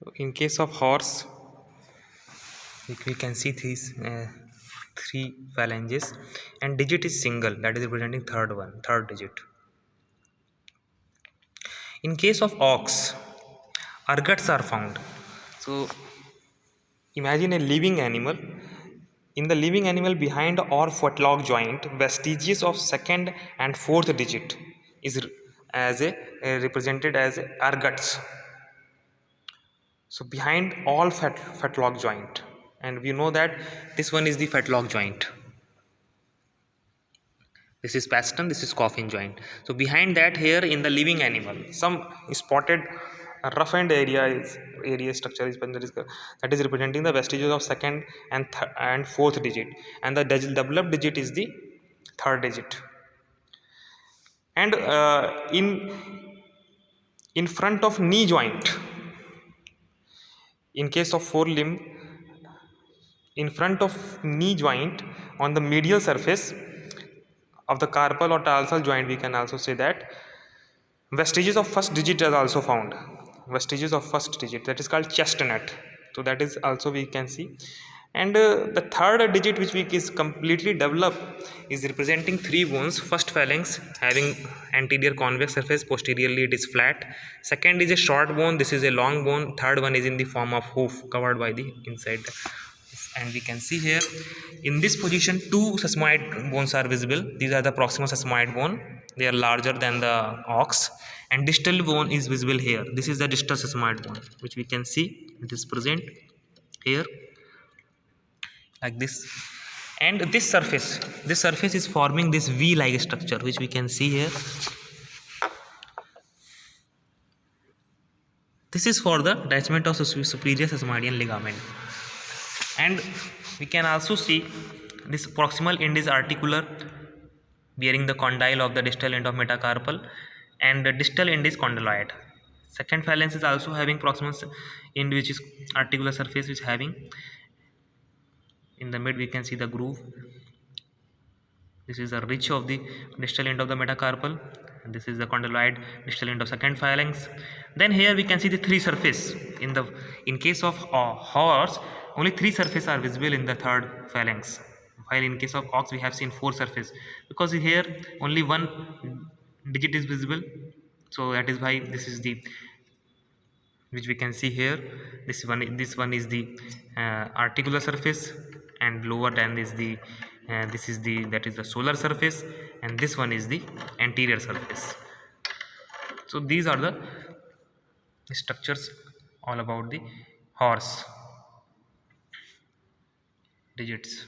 So in case of horse, we can see these three phalanges, and digit is single, that is representing third digit. In case of ox, ergots are found. So imagine a living animal. In the living animal, behind or footlock joint, vestiges of second and fourth digit is as a represented as ergots. So behind all fetlock joint, and we know that this one is the fetlock joint. This is pastern, this is coffin joint. So behind that, here in the living animal, some spotted roughened area structure is that is representing the vestiges of second and fourth digit, and the developed digit is the third digit. And in front of knee joint, in case of forelimb, in front of knee joint on the medial surface of the carpal or tarsal joint, we can also say that vestiges of first digit are also found. Vestiges of first digit, that is called chestnut. So that is also we can see. And the third digit which is completely developed is representing three bones. First phalanx having anterior convex surface, posteriorly it is flat. Second is a short bone, this is a long bone. Third one is in the form of hoof covered by the inside. And we can see here in this position two sesamoid bones are visible. These are the proximal sesamoid bone, they are larger than the ox, and distal bone is visible here. This is the distal sesamoid bone which we can see, it is present here like this. And this surface is forming this V like structure which we can see here. This is for the attachment of superior sesamoidian ligament. And we can also see this proximal end is articular, bearing the condyle of the distal end of metacarpal, and the distal end is condyloid. Second phalanx is also having proximal end which is articular surface, which having in the mid we can see the groove. This is the ridge of the distal end of the metacarpal, and this is the condyloid distal end of second phalanx. Then here we can see the three surface. In case of horse, only three surfaces are visible in the third phalanx, while in case of ox we have seen four surfaces, because here only one digit is visible. So that is why this is the which we can see here. This one is the articular surface, and lower than is the that is the solar surface, and this one is the anterior surface. So these are the structures all about the horse digits.